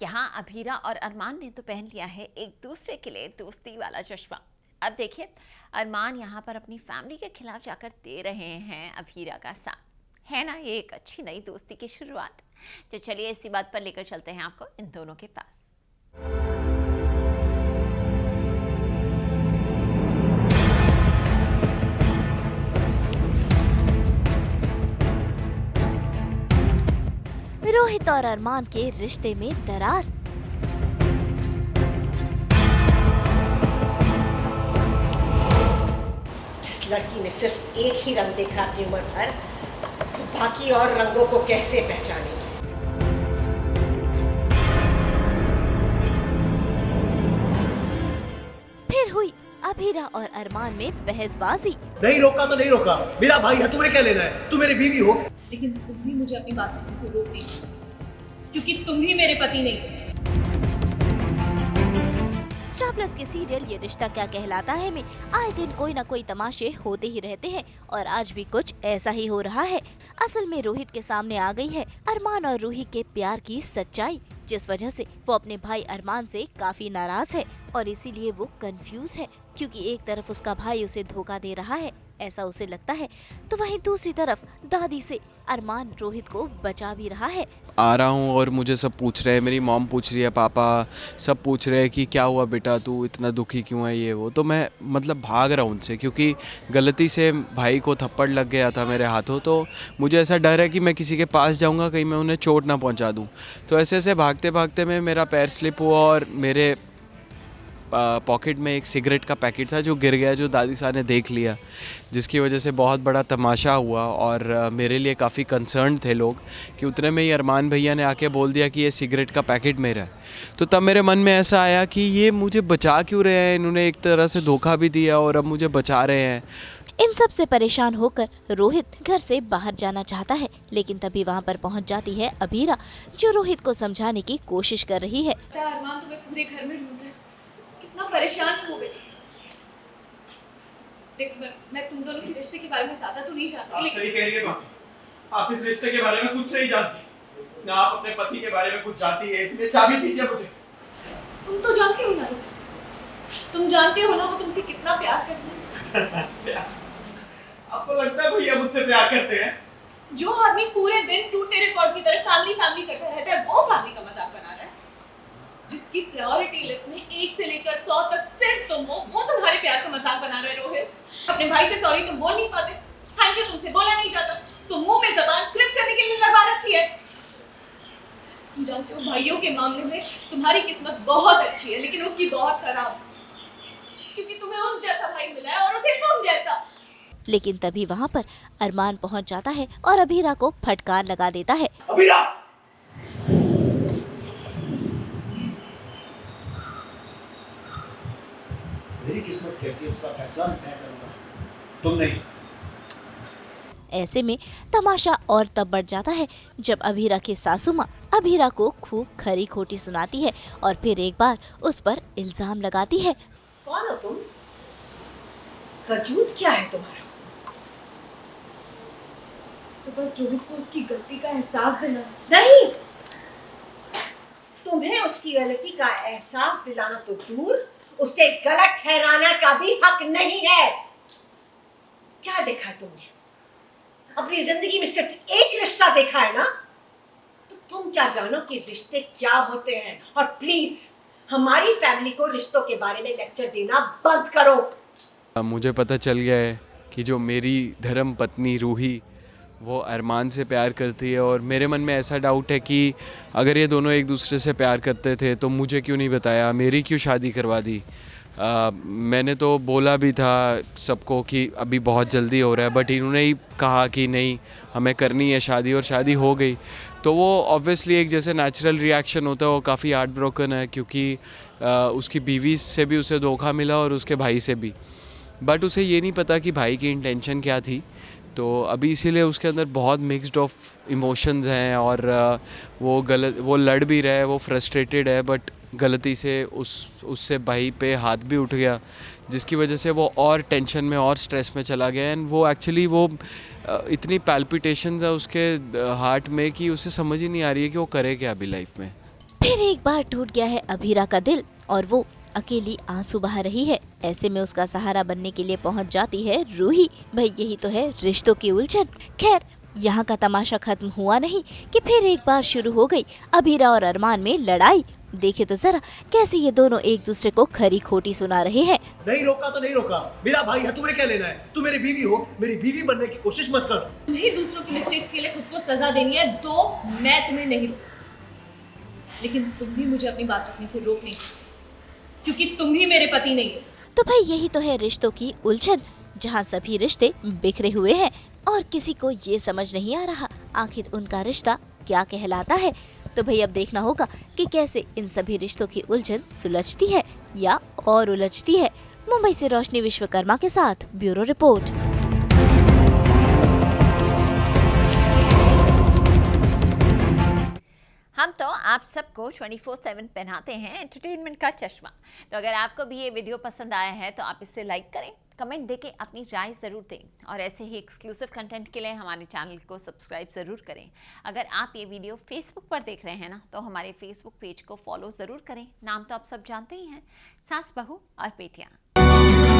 यहाँ अभीरा और अरमान ने तो पहन लिया है एक दूसरे के लिए दोस्ती वाला चश्मा। अब देखिए, अरमान यहाँ पर अपनी फैमिली के खिलाफ जाकर दे रहे हैं अभीरा का साथ। है ना ये एक अच्छी नई दोस्ती की शुरुआत। तो चलिए इसी बात पर लेकर चलते हैं आपको इन दोनों के पास। रोहित और अरमान के रिश्ते में दरार। जिस लड़की ने सिर्फ एक ही रंग देखा अपनी उम्र भर, वो बाकी और रंगों को कैसे पहचानेगी? फिर हुई अभीरा और अरमान में बहसबाजी। नहीं रोका तो नहीं रोका, मेरा भाई है, तुम्हें क्या लेना है? तुम मेरी बीवी हो। लेकिन तुम भी मुझे अपनी बात से रोक नहीं सकते, क्योंकि तुम ही मेरे पति नहीं हो। स्टार प्लस के सीरियल ये रिश्ता क्या कहलाता है में आए दिन कोई न कोई तमाशे होते ही रहते हैं और आज भी कुछ ऐसा ही हो रहा है। असल में रोहित के सामने आ गई है अरमान और रूही के प्यार की सच्चाई, जिस वजह से वो अपने भाई अरमान से काफी नाराज है और इसीलिए वो कंफ्यूज है, क्योंकि एक तरफ उसका भाई उसे धोखा दे रहा है ऐसा उसे लगता है, तो वहीं दूसरी तरफ दादी से अरमान रोहित को बचा भी रहा है। आ रहा हूँ और मुझे सब पूछ रहे हैं, मेरी मॉम पूछ रही है, पापा सब पूछ रहे हैं कि क्या हुआ बेटा, तू इतना दुखी क्यों है, ये वो। तो मैं भाग रहा हूँ उनसे, क्योंकि गलती से भाई को थप्पड़ लग गया था मेरे हाथों, तो मुझे ऐसा डर है कि मैं किसी के पास जाऊँगा कहीं मैं उन्हें चोट ना पहुँचा दूँ। तो ऐसे ऐसे भागते भागते में मेरा पैर स्लिप हुआ और मेरे पॉकेट में एक सिगरेट का पैकेट था जो गिर गया, जो दादी साहब ने देख लिया, जिसकी वजह से बहुत बड़ा तमाशा हुआ और मेरे लिए काफ़ी कंसर्न थे लोग कि उतने में ही अरमान भैया ने आके बोल दिया कि ये सिगरेट का पैकेट मेरा है। तो तब मेरे मन में ऐसा आया कि ये मुझे बचा क्यों रहे हैं, इन्होंने एक तरह से धोखा भी दिया और अब मुझे बचा रहे हैं। इन सब से परेशान होकर रोहित घर से बाहर जाना चाहता है, लेकिन तभी वहाँ पर पहुँच जाती है अभीरा, जो रोहित को समझाने की कोशिश कर रही है। अरमान तुम्हें पूरे घर में ढूंढ रहा है, कितना परेशान हो गई। देख, मैं तुम दोनों के रिश्ते के बारे में ज्यादा तो नहीं जानती, आप सही कह रही है, आप इस रिश्ते के बारे में कुछ नहीं जानती, ना आप अपने पति के बारे में कुछ जानती है, इसलिए चाबी दीजिए मुझे। तुम तो जानते हो ना, तुम जानते हो ना वो तुमसे कितना प्यार करते हैं। आपको लगता है भैया मुझसे प्यार करते हैं? जो आदमी पूरे दिन टूटे रिकॉर्ड की तरह फैमिली फैमिली करता रहता है, वो फैमिली का मजाक बना रहा है। जिसकी प्रायोरिटी लिस्ट में 1 से लेकर 100 तक सिर्फ तुम हो, वो तुम्हारे प्यार का मजाक बना रहा है। रोहित, अपने भाई से सॉरी तुम बोल नहीं पाते, थैंक यू तुमसे बोला नहीं जाता, तुम मुंह में जबान फ्लिप करने के लिए लगा रखी है। तुम जानते हो भाइयों के मामले में तुम्हारी किस्मत बहुत अच्छी है, लेकिन उसकी बहुत खराब, क्योंकि तुम्हें उस जैसा भाई मिला है और उसे तुम जैसा। लेकिन तभी वहाँ पर अरमान पहुँच जाता है और अभीरा को फटकार लगा देता है। अभीरा! मेरी किस्मत कैसी है उसका फैसला मैं तय करूंगा, तुम नहीं। ऐसे में तमाशा और तब बढ़ जाता है जब अभीरा की सासू माँ अभीरा को खूब खरी खोटी सुनाती है और फिर एक बार उस पर इल्जाम लगाती है। कौन हो तुम? वजूद क्या है तुम्हारा? तो बस रोहित को उसकी गलती का एहसास दिलाना। नहीं, तुम्हें उसकी गलती का एहसास दिलाना तो दूर, उसे गलत ठहराना का भी हक नहीं है। क्या देखा है तुमने? अपनी जिंदगी में सिर्फ एक रिश्ता देखा है ना, तो तुम क्या जानो कि रिश्ते क्या होते हैं। और प्लीज हमारी फैमिली को रिश्तों के बारे में लेक्चर देना बंद करो। मुझे पता चल गया है कि जो मेरी धर्म पत्नी रूही वो अरमान से प्यार करती है, और मेरे मन में ऐसा डाउट है कि अगर ये दोनों एक दूसरे से प्यार करते थे तो मुझे क्यों नहीं बताया, मेरी क्यों शादी करवा दी। मैंने तो बोला भी था सबको कि अभी बहुत जल्दी हो रहा है, बट इन्होंने ही कहा कि नहीं हमें करनी है शादी, और शादी हो गई। तो वो ऑब्वियसली एक जैसे नेचुरल रिएक्शन होता है, वो काफ़ी हार्ट ब्रोकन है, क्योंकि उसकी बीवी से भी उसे धोखा मिला और उसके भाई से भी, बट उसे ये नहीं पता कि भाई की इंटेंशन क्या थी। तो अभी इसीलिए उसके अंदर बहुत मिक्स्ड ऑफ इमोशंस हैं, और वो लड़ भी रहा है, वो फ्रस्ट्रेटेड है, बट गलती से उससे भाई पे हाथ भी उठ गया, जिसकी वजह से वो और टेंशन में और स्ट्रेस में चला गया। एंड वो एक्चुअली इतनी पैल्पिटेशंस है उसके हार्ट में कि उसे समझ ही नहीं आ रही है कि वो करे क्या अभी लाइफ में। फिर फिर एक बार टूट गया है अभीरा का दिल और वो अकेली आंसू बहा रही है। ऐसे में उसका सहारा बनने के लिए पहुंच जाती है रूही। भाई यही तो है रिश्तों की उलझन। खैर यहाँ का तमाशा खत्म हुआ नहीं कि फिर एक बार शुरू हो गई अभीरा और अरमान में लड़ाई। देखे तो जरा कैसे ये दोनों एक दूसरे को खरी खोटी सुना रहे हैं। नहीं रोका तो नहीं रोका, मेरा भाई है, तुम्हें क्या लेना है? तुम मेरी बीवी हो, मेरी बीवी बनने की कोशिश मत कर। तुम्हें दूसरों की मिस्टेक्स के लिए खुद को सजा देनी है तो मैं तुम्हें नहीं रोकूंगी, लेकिन तुम भी मुझे अपनी बात रखने से रोक नहीं सकते क्योंकि तुम ही मेरे पति नहीं हो। तो भाई यही तो है रिश्तों की उलझन, जहाँ सभी रिश्ते बिखरे हुए हैं और किसी को ये समझ नहीं आ रहा आखिर उनका रिश्ता क्या कहलाता है। तो भाई अब देखना होगा कि कैसे इन सभी रिश्तों की उलझन सुलझती है या और उलझती है। मुंबई से रोशनी विश्वकर्मा के साथ ब्यूरो रिपोर्ट। हम तो आप सबको 24/7 पहनाते हैं एंटरटेनमेंट का चश्मा। तो अगर आपको भी ये वीडियो पसंद आया है तो आप इसे लाइक करें, कमेंट देके अपनी राय ज़रूर दें और ऐसे ही एक्सक्लूसिव कंटेंट के लिए हमारे चैनल को सब्सक्राइब ज़रूर करें। अगर आप ये वीडियो फेसबुक पर देख रहे हैं ना तो हमारे फेसबुक पेज को फॉलो ज़रूर करें। नाम तो आप सब जानते ही हैं, सास बहू और बेटियाँ।